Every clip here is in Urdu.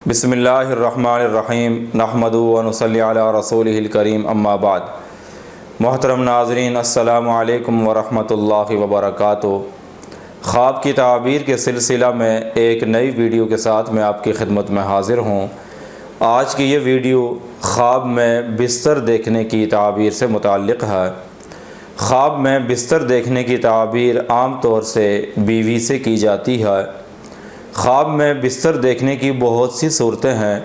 بسم اللہ الرحمن الرحیم نحمدہ و نصلی علی رسولہ الکریم اما بعد۔ محترم ناظرین، السلام علیکم ورحمۃ اللہ وبرکاتہ۔ خواب کی تعبیر کے سلسلہ میں ایک نئی ویڈیو کے ساتھ میں آپ کی خدمت میں حاضر ہوں۔ آج کی یہ ویڈیو خواب میں بستر دیکھنے کی تعبیر سے متعلق ہے۔ خواب میں بستر دیکھنے کی تعبیر عام طور سے بیوی سے کی جاتی ہے۔ خواب میں بستر دیکھنے کی بہت سی صورتیں ہیں۔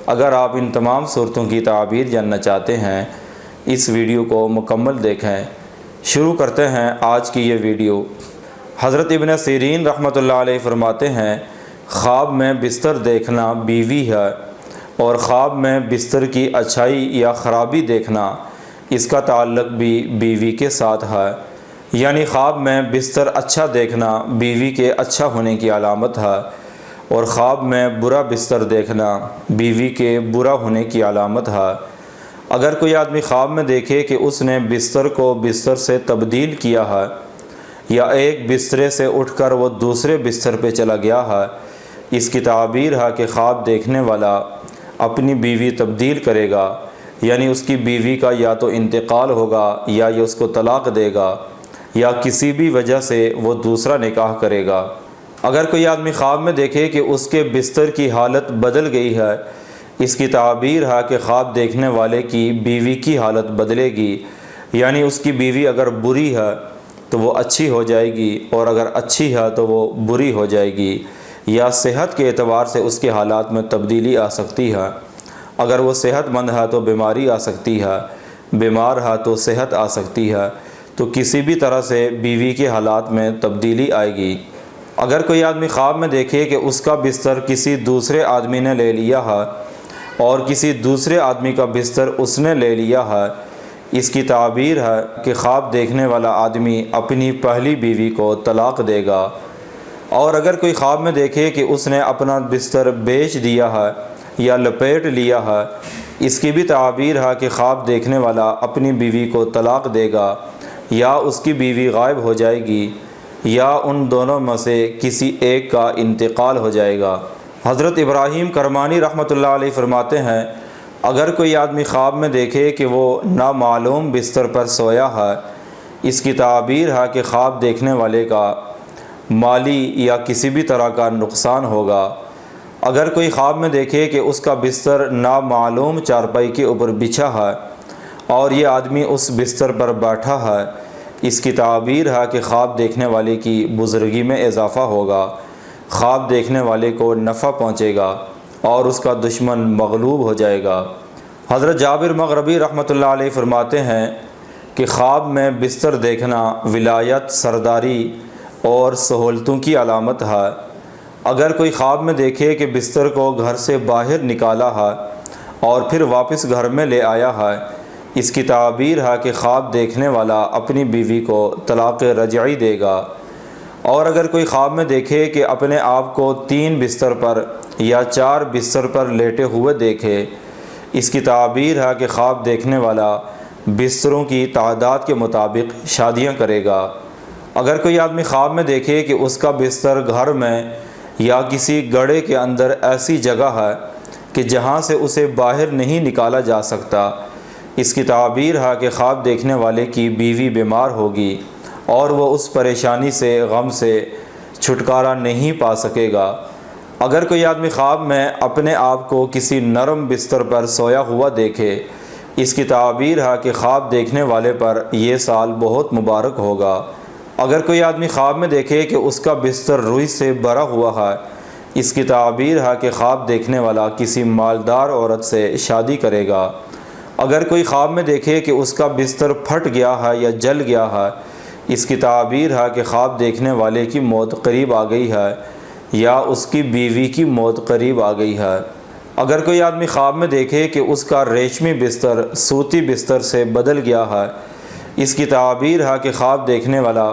اگر آپ ان تمام صورتوں کی تعبیر جاننا چاہتے ہیں، اس ویڈیو کو مکمل دیکھیں۔ شروع کرتے ہیں آج کی یہ ویڈیو۔ حضرت ابن سیرین رحمۃ اللہ علیہ فرماتے ہیں، خواب میں بستر دیکھنا بیوی ہے، اور خواب میں بستر کی اچھائی یا خرابی دیکھنا اس کا تعلق بھی بیوی کے ساتھ ہے۔ یعنی خواب میں بستر اچھا دیکھنا بیوی کے اچھا ہونے کی علامت ہے، اور خواب میں برا بستر دیکھنا بیوی کے برا ہونے کی علامت ہے۔ اگر کوئی آدمی خواب میں دیکھے کہ اس نے بستر کو بستر سے تبدیل کیا ہے، یا ایک بسترے سے اٹھ کر وہ دوسرے بستر پہ چلا گیا ہے، اس کی تعبیر ہے کہ خواب دیکھنے والا اپنی بیوی تبدیل کرے گا، یعنی اس کی بیوی کا یا تو انتقال ہوگا یا یہ اس کو طلاق دے گا، یا کسی بھی وجہ سے وہ دوسرا نکاح کرے گا۔ اگر کوئی آدمی خواب میں دیکھے کہ اس کے بستر کی حالت بدل گئی ہے، اس کی تعبیر ہے کہ خواب دیکھنے والے کی بیوی کی حالت بدلے گی، یعنی اس کی بیوی اگر بری ہے تو وہ اچھی ہو جائے گی، اور اگر اچھی ہے تو وہ بری ہو جائے گی، یا صحت کے اعتبار سے اس کے حالات میں تبدیلی آ سکتی ہے۔ اگر وہ صحت مند ہے تو بیماری آ سکتی ہے، بیمار ہے تو صحت آ سکتی ہے، تو کسی بھی طرح سے بیوی کے حالات میں تبدیلی آئے گی۔ اگر کوئی آدمی خواب میں دیکھے کہ اس کا بستر کسی دوسرے آدمی نے لے لیا ہے، اور کسی دوسرے آدمی کا بستر اس نے لے لیا ہے، اس کی تعبیر ہے کہ خواب دیکھنے والا آدمی اپنی پہلی بیوی کو طلاق دے گا۔ اور اگر کوئی خواب میں دیکھے کہ اس نے اپنا بستر بیچ دیا ہے یا لپیٹ لیا ہے، اس کی بھی تعبیر ہے کہ خواب دیکھنے والا اپنی بیوی کو طلاق دے گا، یا اس کی بیوی غائب ہو جائے گی، یا ان دونوں میں سے کسی ایک کا انتقال ہو جائے گا۔ حضرت ابراہیم کرمانی رحمۃ اللہ علیہ فرماتے ہیں، اگر کوئی آدمی خواب میں دیکھے کہ وہ نامعلوم بستر پر سویا ہے، اس کی تعبیر ہے کہ خواب دیکھنے والے کا مالی یا کسی بھی طرح کا نقصان ہوگا۔ اگر کوئی خواب میں دیکھے کہ اس کا بستر نامعلوم چارپائی کے اوپر بچھا ہے، اور یہ آدمی اس بستر پر بیٹھا ہے، اس کی تعبیر ہے کہ خواب دیکھنے والے کی بزرگی میں اضافہ ہوگا، خواب دیکھنے والے کو نفع پہنچے گا، اور اس کا دشمن مغلوب ہو جائے گا۔ حضرت جابر مغربی رحمۃ اللہ علیہ فرماتے ہیں کہ خواب میں بستر دیکھنا ولایت، سرداری اور سہولتوں کی علامت ہے۔ اگر کوئی خواب میں دیکھے کہ بستر کو گھر سے باہر نکالا ہے اور پھر واپس گھر میں لے آیا ہے، اس کی تعبیر ہے کہ خواب دیکھنے والا اپنی بیوی کو طلاق رجعی دے گا۔ اور اگر کوئی خواب میں دیکھے کہ اپنے آپ کو 3 بستر پر یا 4 بستر پر لیٹے ہوئے دیکھے، اس کی تعبیر ہے کہ خواب دیکھنے والا بستروں کی تعداد کے مطابق شادیاں کرے گا۔ اگر کوئی آدمی خواب میں دیکھے کہ اس کا بستر گھر میں یا کسی گڑھے کے اندر ایسی جگہ ہے کہ جہاں سے اسے باہر نہیں نکالا جا سکتا، اس کی تعبیر ہے کہ خواب دیکھنے والے کی بیوی بیمار ہوگی، اور وہ اس پریشانی سے، غم سے چھٹکارا نہیں پا سکے گا۔ اگر کوئی آدمی خواب میں اپنے آپ کو کسی نرم بستر پر سویا ہوا دیکھے، اس کی تعبیر ہے کہ خواب دیکھنے والے پر یہ سال بہت مبارک ہوگا۔ اگر کوئی آدمی خواب میں دیکھے کہ اس کا بستر روئی سے بھرا ہوا ہے، اس کی تعبیر ہے کہ خواب دیکھنے والا کسی مالدار عورت سے شادی کرے گا۔ اگر کوئی خواب میں دیکھے کہ اس کا بستر پھٹ گیا ہے یا جل گیا ہے، اس کی تعبیر ہے کہ خواب دیکھنے والے کی موت قریب آ گئی ہے، یا اس کی بیوی کی موت قریب آ گئی ہے۔ اگر کوئی آدمی خواب میں دیکھے کہ اس کا ریشمی بستر سوتی بستر سے بدل گیا ہے، اس کی تعبیر ہے کہ خواب دیکھنے والا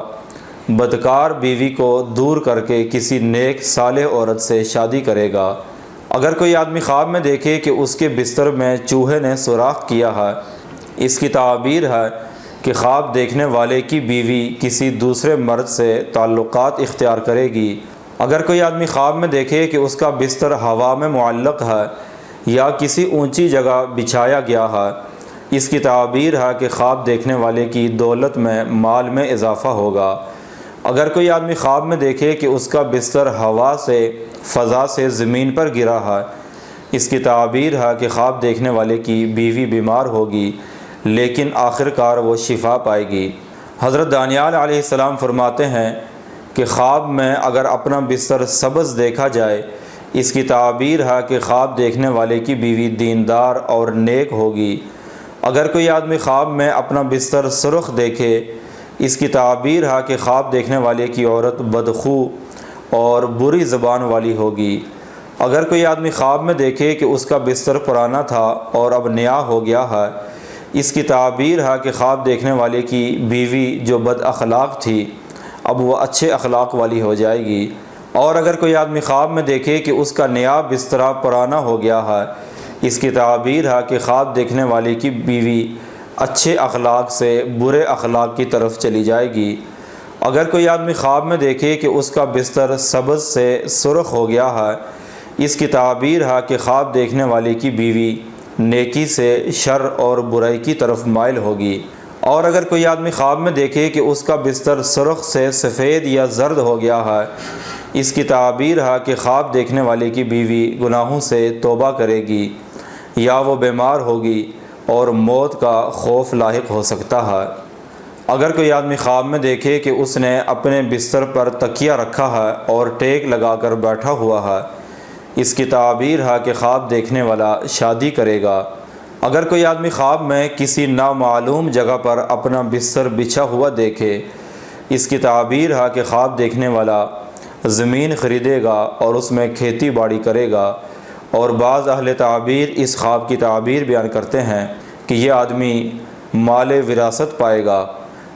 بدکار بیوی کو دور کر کے کسی نیک صالح عورت سے شادی کرے گا۔ اگر کوئی آدمی خواب میں دیکھے کہ اس کے بستر میں چوہے نے سوراخ کیا ہے، اس کی تعبیر ہے کہ خواب دیکھنے والے کی بیوی کسی دوسرے مرد سے تعلقات اختیار کرے گی، اگر کوئی آدمی خواب میں دیکھے کہ اس کا بستر ہوا میں معلق ہے یا کسی اونچی جگہ بچھایا گیا ہے، اس کی تعبیر ہے کہ خواب دیکھنے والے کی دولت میں، مال میں اضافہ ہوگا۔ اگر کوئی آدمی خواب میں دیکھے کہ اس کا بستر ہوا سے، فضا سے زمین پر گرا ہے، اس کی تعبیر ہے کہ خواب دیکھنے والے کی بیوی بیمار ہوگی لیکن آخر کار وہ شفا پائے گی۔ حضرت دانیال علیہ السلام فرماتے ہیں کہ خواب میں اگر اپنا بستر سبز دیکھا جائے، اس کی تعبیر ہے کہ خواب دیکھنے والے کی بیوی دیندار اور نیک ہوگی۔ اگر کوئی آدمی خواب میں اپنا بستر سرخ دیکھے، اس کی تعبیر ہے کہ خواب دیکھنے والے کی عورت بدخو اور بری زبان والی ہوگی۔ اگر کوئی آدمی خواب میں دیکھے کہ اس کا بستر پرانا تھا اور اب نیا ہو گیا ہے، اس کی تعبیر ہے کہ خواب دیکھنے والے کی بیوی جو بد اخلاق تھی اب وہ اچھے اخلاق والی ہو جائے گی۔ اور اگر کوئی آدمی خواب میں دیکھے کہ اس کا نیا بستر پرانا ہو گیا ہے، اس کی تعبیر ہے کہ خواب دیکھنے والے کی بیوی اچھے اخلاق سے برے اخلاق کی طرف چلی جائے گی۔ اگر کوئی آدمی خواب میں دیکھے کہ اس کا بستر سبز سے سرخ ہو گیا ہے، اس کی تعبیر ہے کہ خواب دیکھنے والے کی بیوی نیکی سے شر اور برائی کی طرف مائل ہوگی۔ اور اگر کوئی آدمی خواب میں دیکھے کہ اس کا بستر سرخ سے سفید یا زرد ہو گیا ہے، اس کی تعبیر ہے کہ خواب دیکھنے والے کی بیوی گناہوں سے توبہ کرے گی یا وہ بیمار ہوگی اور موت کا خوف لاحق ہو سکتا ہے۔ اگر کوئی آدمی خواب میں دیکھے کہ اس نے اپنے بستر پر تکیہ رکھا ہے اور ٹیک لگا کر بیٹھا ہوا ہے، اس کی تعبیر ہے کہ خواب دیکھنے والا شادی کرے گا۔ اگر کوئی آدمی خواب میں کسی نامعلوم جگہ پر اپنا بستر بچھا ہوا دیکھے، اس کی تعبیر ہے کہ خواب دیکھنے والا زمین خریدے گا اور اس میں کھیتی باڑی کرے گا۔ اور بعض اہل تعبیر اس خواب کی تعبیر بیان کرتے ہیں کہ یہ آدمی مال وراثت پائے گا۔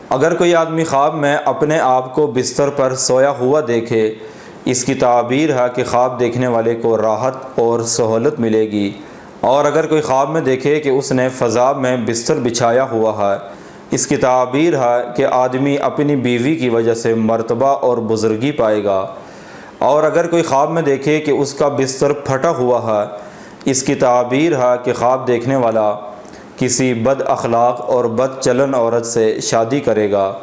اگر کوئی آدمی خواب میں اپنے آپ کو بستر پر سویا ہوا دیکھے، اس کی تعبیر ہے کہ خواب دیکھنے والے کو راحت اور سہولت ملے گی۔ اور اگر کوئی خواب میں دیکھے کہ اس نے فضا میں بستر بچھایا ہوا ہے، اس کی تعبیر ہے کہ آدمی اپنی بیوی کی وجہ سے مرتبہ اور بزرگی پائے گا۔ اور اگر کوئی خواب میں دیکھے کہ اس کا بستر پھٹا ہوا ہے، اس کی تعبیر ہے کہ خواب دیکھنے والا کسی بد اخلاق اور بد چلن عورت سے شادی کرے گا۔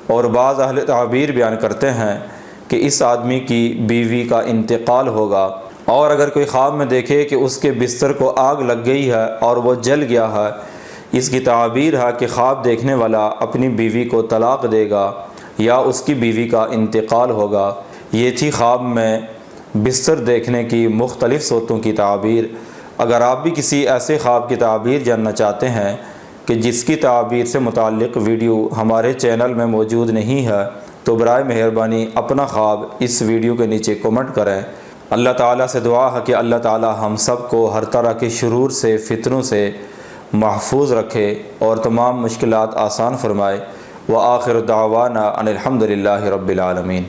اور بعض اہل تعبیر بیان کرتے ہیں کہ اس آدمی کی بیوی کا انتقال ہوگا۔ اور اگر کوئی خواب میں دیکھے کہ اس کے بستر کو آگ لگ گئی ہے اور وہ جل گیا ہے، اس کی تعبیر ہے کہ خواب دیکھنے والا اپنی بیوی کو طلاق دے گا یا اس کی بیوی کا انتقال ہوگا۔ یہ تھی خواب میں بستر دیکھنے کی مختلف صورتوں کی تعبیر۔ اگر آپ بھی کسی ایسے خواب کی تعبیر جاننا چاہتے ہیں کہ جس کی تعبیر سے متعلق ویڈیو ہمارے چینل میں موجود نہیں ہے، تو برائے مہربانی اپنا خواب اس ویڈیو کے نیچے کمنٹ کریں۔ اللہ تعالیٰ سے دعا ہے کہ اللہ تعالیٰ ہم سب کو ہر طرح کے شرور سے، فتنوں سے محفوظ رکھے اور تمام مشکلات آسان فرمائے۔ وآخر دعوانا ان الحمد للہ رب العالمین۔